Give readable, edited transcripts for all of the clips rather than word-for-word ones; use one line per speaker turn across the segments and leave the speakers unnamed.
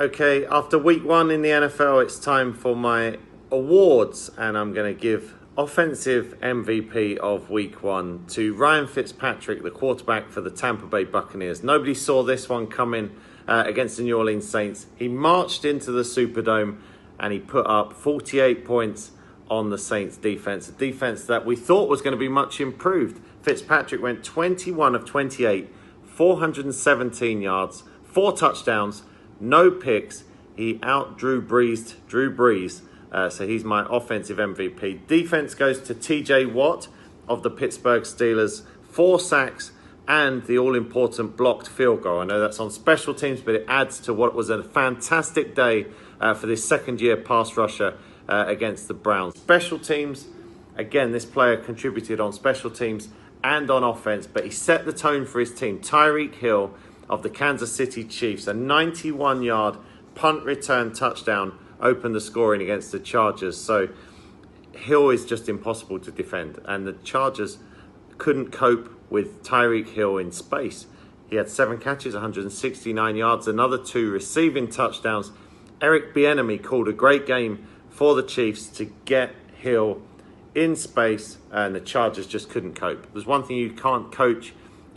Okay, after week one in the NFL, it's time for my awards, and I'm going to give offensive MVP of week one to Ryan Fitzpatrick, the quarterback for the Tampa Bay Buccaneers. Nobody saw this one coming against the New Orleans Saints. He marched into the Superdome and he put up 48 points on the Saints defense, a defense that we thought was going to be much improved. Fitzpatrick went 21 of 28, 417 yards, 4 touchdowns, no picks. He out-Drew Brees. So he's my offensive MVP. Defense goes to TJ Watt of the Pittsburgh Steelers. 4 sacks and the all-important blocked field goal. I know that's on special teams, but it adds to what was a fantastic day for this second-year pass rusher against the Browns. Special teams, again, this player contributed on special teams and on offense, but he set the tone for his team. Tyreek Hill of the Kansas City Chiefs, a 91-yard punt return touchdown opened the scoring against the Chargers. So Hill is just impossible to defend, and the Chargers couldn't cope with Tyreek Hill in space. He had 7 catches, 169 yards, another 2 receiving touchdowns. Eric Bieniemy called a great game for the Chiefs to get Hill in space, and the Chargers just couldn't cope. There's one thing you can't coach,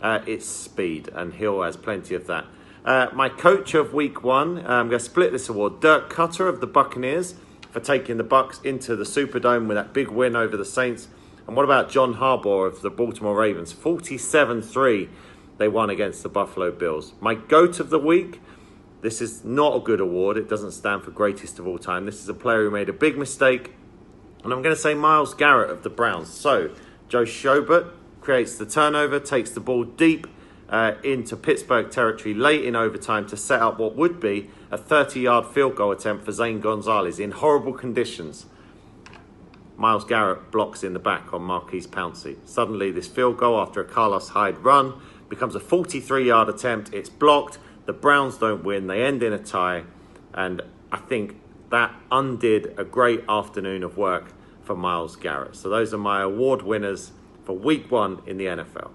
it's speed, and Hill has plenty of that. My coach of week one, I'm going to split this award. Dirk Cutter of the Buccaneers for taking the Bucs into the Superdome with that big win over the Saints. And what about John Harbaugh of the Baltimore Ravens? 47-3 they won against the Buffalo Bills. My GOAT of the week, this is not a good award. It doesn't stand for greatest of all time. This is a player who made a big mistake. And I'm going to say Myles Garrett of the Browns. So Joe Schobert creates the turnover, takes the ball deep into Pittsburgh territory late in overtime to set up what would be a 30-yard field goal attempt for Zane Gonzalez in horrible conditions. Myles Garrett blocks in the back on Marquise Pouncey. Suddenly, this field goal after a Carlos Hyde run becomes a 43-yard attempt. It's blocked. The Browns don't win. They end in a tie. And I think that undid a great afternoon of work for Myles Garrett. So those are my award winners for week one in the NFL.